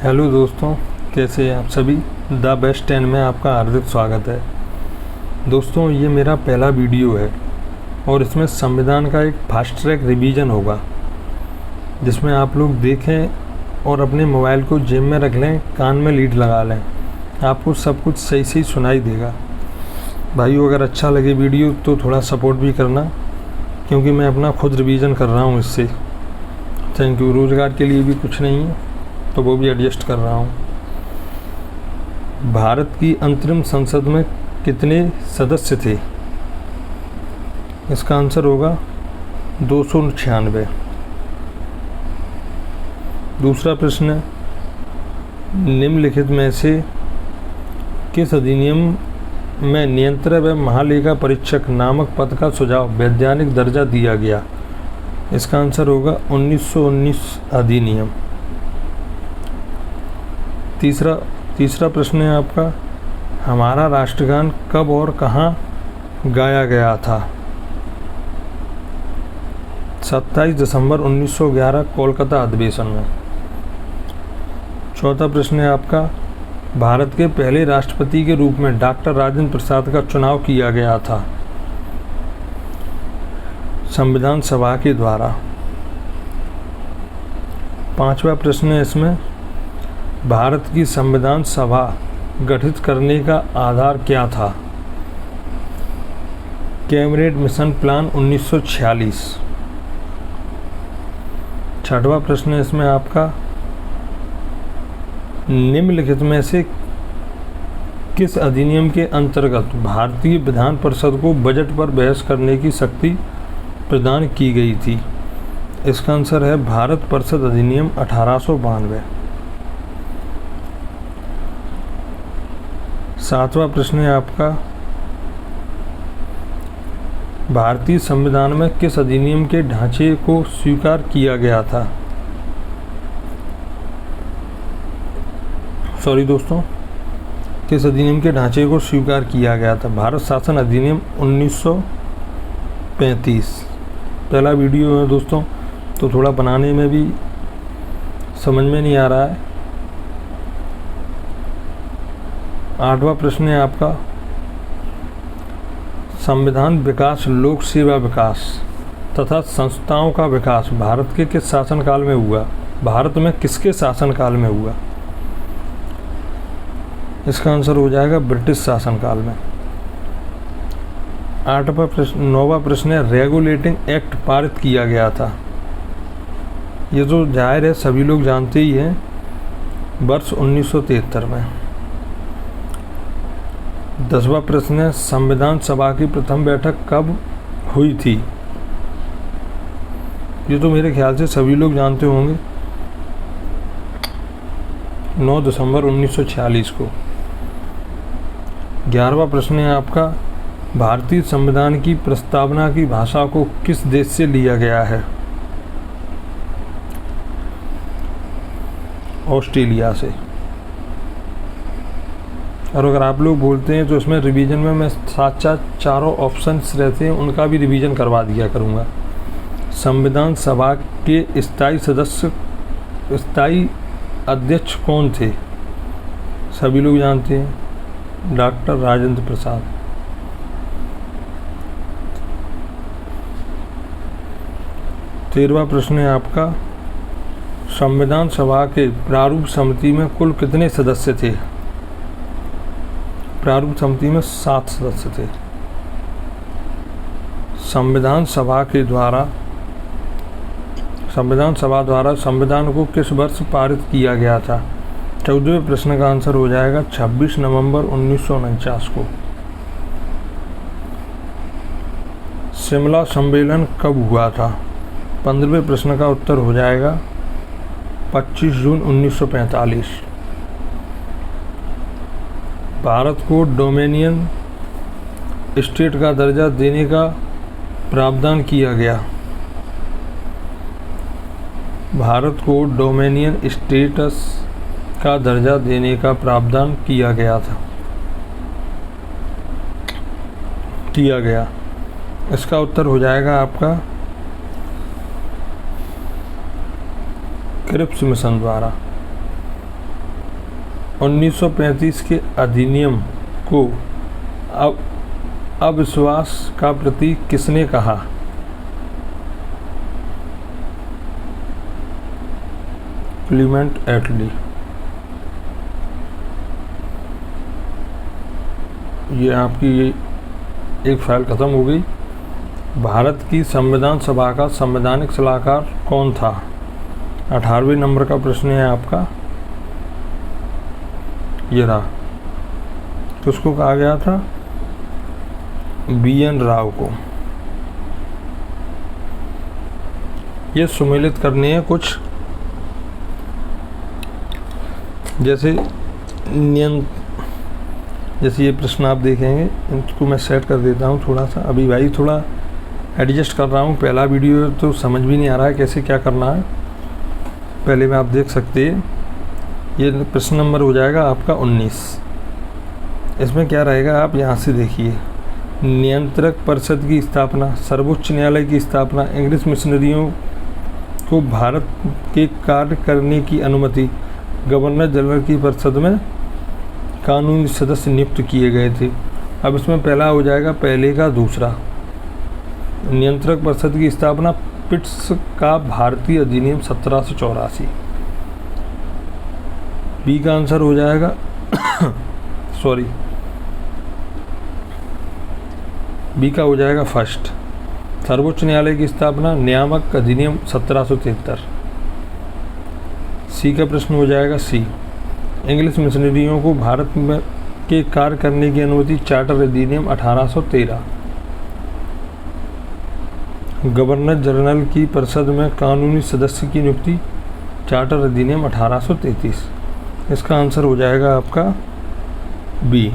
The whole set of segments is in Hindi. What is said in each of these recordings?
हेलो दोस्तों, कैसे हैं आप सभी। द बेस्ट 10 में आपका हार्दिक स्वागत है। दोस्तों, ये मेरा पहला वीडियो है और इसमें संविधान का एक फास्ट ट्रैक रिवीजन होगा, जिसमें आप लोग देखें और अपने मोबाइल को जेब में रख लें, कान में लीड लगा लें, आपको सब कुछ सही सही सुनाई देगा। भाइयों, अगर अच्छा लगे वीडियो तो थोड़ा सपोर्ट भी करना, क्योंकि मैं अपना खुद रिवीजन कर रहा हूँ इससे। Thank you. रोज़गार के लिए भी कुछ नहीं है तो वो भी एडजस्ट कर रहा हूँ। भारत की अंतरिम संसद में कितने सदस्य थे? इसका आंसर होगा 296। दूसरा प्रश्न, निम्नलिखित में से किस अधिनियम में नियंत्रक व महालेखा परीक्षक नामक पद का सुझाव वैधानिक दर्जा दिया गया? इसका आंसर होगा 1919 अधिनियम। तीसरा प्रश्न है आपका, हमारा राष्ट्रगान कब और कहाँ गाया गया था? 27 दिसंबर 1911 कोलकाता अधिवेशन में। चौथा प्रश्न है आपका, भारत के पहले राष्ट्रपति के रूप में डॉक्टर राजेंद्र प्रसाद का चुनाव किया गया था? संविधान सभा के द्वारा। पांचवा प्रश्न है इसमें, भारत की संविधान सभा गठित करने का आधार क्या था? Cabinet mission plan 1946। छठवां प्रश्न है इसमें आपका, निम्नलिखित में से किस अधिनियम के अंतर्गत भारतीय विधान परिषद को बजट पर बहस करने की शक्ति प्रदान की गई थी? इसका आंसर है भारत परिषद अधिनियम 1892। सातवां प्रश्न है आपका, भारतीय संविधान में किस अधिनियम के ढांचे को स्वीकार किया गया था? किस अधिनियम के ढांचे को स्वीकार किया गया था? भारत शासन अधिनियम 1935। पहला वीडियो है दोस्तों, तो थोड़ा बनाने में भी समझ में नहीं आ रहा है। आठवां प्रश्न है आपका, संविधान विकास, लोक सेवा विकास तथा संस्थाओं का विकास भारत के किस शासनकाल में हुआ? भारत में किसके शासनकाल में हुआ? इसका आंसर हो जाएगा ब्रिटिश शासनकाल में। नौवां प्रश्न है, रेगुलेटिंग एक्ट पारित किया गया था? ये तो जाहिर है, सभी लोग जानते ही हैं, वर्ष 1973 में। 10वां प्रश्न है, संविधान सभा की प्रथम बैठक कब हुई थी? ये तो मेरे ख्याल से सभी लोग जानते होंगे, 9 दिसंबर 1946 को। 11वां प्रश्न है आपका, भारतीय संविधान की प्रस्तावना की भाषा को किस देश से लिया गया है? ऑस्ट्रेलिया से। और अगर आप लोग बोलते हैं तो इसमें रिवीजन में मैं साथ चारों ऑप्शंस रहते हैं, उनका भी रिवीजन करवा दिया करूँगा। संविधान सभा के स्थायी अध्यक्ष कौन थे? सभी लोग जानते हैं, डॉक्टर राजेंद्र प्रसाद। तेरहवां प्रश्न है आपका, संविधान सभा के प्रारूप समिति में कुल कितने सदस्य थे? प्रारूप समिति में 7 सदस्य थे। संविधान सभा द्वारा संविधान को किस वर्ष पारित किया गया था? 14वें प्रश्न का आंसर हो जाएगा 26 नवंबर 1949 को। शिमला सम्मेलन कब हुआ था? 15वें प्रश्न का उत्तर हो जाएगा 25 जून 1945। भारत को डोमिनियन स्टेट का दर्जा देने का प्रावधान किया गया? भारत को डोमिनियन स्टेटस का दर्जा देने का प्रावधान किया गया। इसका उत्तर हो जाएगा आपका क्रिप्स मिशन द्वारा। 1935 के अधिनियम को अविश्वास का प्रतीक किसने कहा? क्लीमेंट एटली। ये आपकी एक फाइल ख़त्म हो गई। भारत की संविधान सभा का संवैधानिक सलाहकार कौन था? 18वें नंबर का प्रश्न है आपका। ये रहा, किसको कहा गया था? BN राव को। ये सुमेलित करने हैं कुछ, जैसे जैसे ये प्रश्न आप देखेंगे, इनको मैं सेट कर देता हूँ थोड़ा सा। अभी भाई थोड़ा एडजस्ट कर रहा हूँ, पहला वीडियो तो समझ भी नहीं आ रहा है कैसे क्या करना है। पहले में आप देख सकते हैं, ये प्रश्न नंबर हो जाएगा आपका 19। इसमें क्या रहेगा आप यहाँ से देखिए। नियंत्रक परिषद की स्थापना, सर्वोच्च न्यायालय की स्थापना, इंग्लिश मिशनरियों को भारत के कार्य करने की अनुमति, गवर्नर जनरल की परिषद में कानूनी सदस्य नियुक्त किए गए थे। अब इसमें पहला हो जाएगा पहले का दूसरा। नियंत्रक परिषद की स्थापना, पिट्स का भारतीय अधिनियम 1784। बी का आंसर हो जाएगा सॉरी, बी का हो जाएगा फर्स्ट। सर्वोच्च न्यायालय की स्थापना, नियामक अधिनियम 1773। सी का प्रश्न हो जाएगा सी। इंग्लिश मिशनरियों को भारत में के कार्य करने की अनुमति, चार्टर अधिनियम 1813। गवर्नर जनरल की परिषद में कानूनी सदस्य की नियुक्ति, चार्टर अधिनियम 1833। इसका आंसर हो जाएगा आपका बी।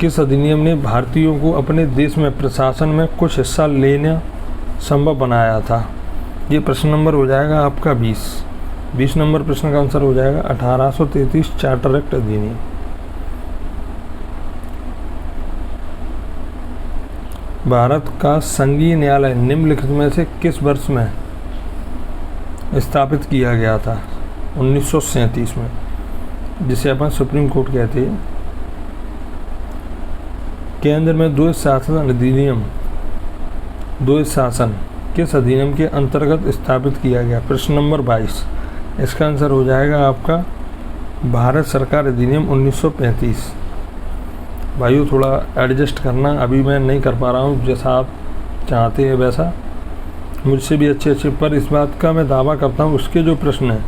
किस अधिनियम ने भारतीयों को अपने देश में प्रशासन में कुछ हिस्सा लेना संभव बनाया था? ये प्रश्न नंबर हो जाएगा आपका 20 नंबर प्रश्न का आंसर हो जाएगा 1833 चार्टर एक्ट अधिनियम। भारत का संघीय न्यायालय निम्नलिखित में से किस वर्ष में स्थापित किया गया था? 1937 में, जिसे अपन सुप्रीम कोर्ट कहते हैं। केंद्र में द्वैध शासन अधिनियम, द्वैध शासन किस अधिनियम के अंतर्गत स्थापित किया गया? प्रश्न नंबर 22। इसका आंसर हो जाएगा आपका भारत सरकार अधिनियम 1935। भाइयों थोड़ा एडजस्ट करना, अभी मैं नहीं कर पा रहा हूँ जैसा आप चाहते हैं वैसा, मुझसे भी अच्छे पर इस बात का मैं दावा करता हूँ उसके जो प्रश्न हैं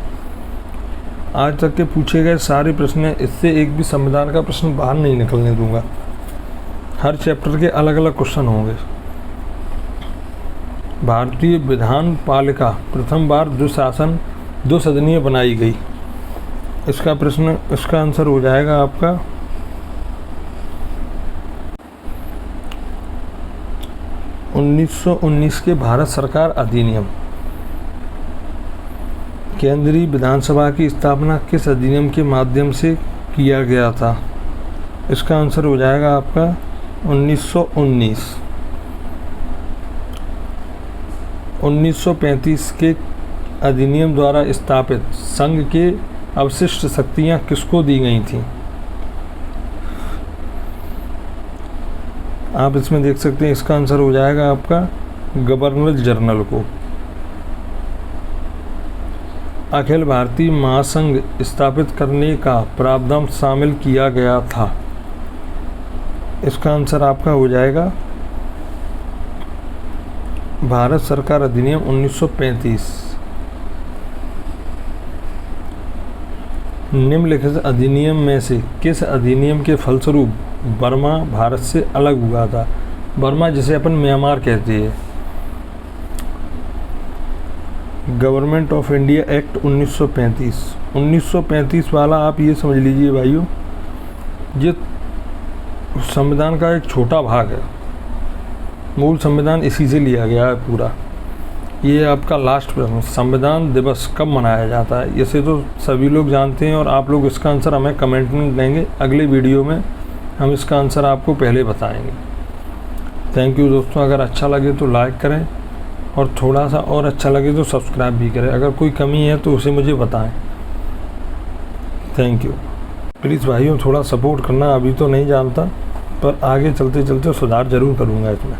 आज तक के पूछे गए सारे प्रश्न हैं, इससे एक भी संविधान का प्रश्न बाहर नहीं निकलने दूंगा। हर चैप्टर के अलग अलग क्वेश्चन होंगे। भारतीय विधान पालिका प्रथम बार दो सदनीय बनाई गई। इसका आंसर हो जाएगा आपका 1919 के भारत सरकार अधिनियम। केंद्रीय विधानसभा की स्थापना किस अधिनियम के माध्यम से किया गया था? इसका आंसर हो जाएगा आपका 1919। 1935 के अधिनियम द्वारा स्थापित संघ के अवशिष्ट शक्तियां किसको दी गई थीं? आप इसमें देख सकते हैं, इसका आंसर हो जाएगा आपका गवर्नर जनरल को। अखिल भारतीय महासंघ स्थापित करने का प्रावधान शामिल किया गया था। इसका आंसर आपका हो जाएगा भारत सरकार अधिनियम 1935। निम्नलिखित अधिनियम में से किस अधिनियम के फलस्वरूप बर्मा भारत से अलग हुआ था? बर्मा जिसे अपन म्यांमार कहते हैं। Government of India act 1935। 1935 वाला आप ये समझ लीजिए भाइयों, ये संविधान का एक छोटा भाग है। मूल संविधान इसी से लिया गया है पूरा। ये आपका लास्ट प्रश्न, संविधान दिवस कब मनाया जाता है? इसे तो सभी लोग जानते हैं और आप लोग इसका आंसर हमें कमेंट में देंगे। अगले वीडियो में हम इसका आंसर आपको पहले बताएंगे। थैंक यू दोस्तों। अगर अच्छा लगे तो लाइक करें और थोड़ा सा और अच्छा लगे तो सब्सक्राइब भी करें। अगर कोई कमी है तो उसे मुझे बताएं। Thank you. प्लीज़ भाइयों थोड़ा सपोर्ट करना, अभी तो नहीं जानता पर आगे चलते चलते सुधार ज़रूर करूँगा इसमें।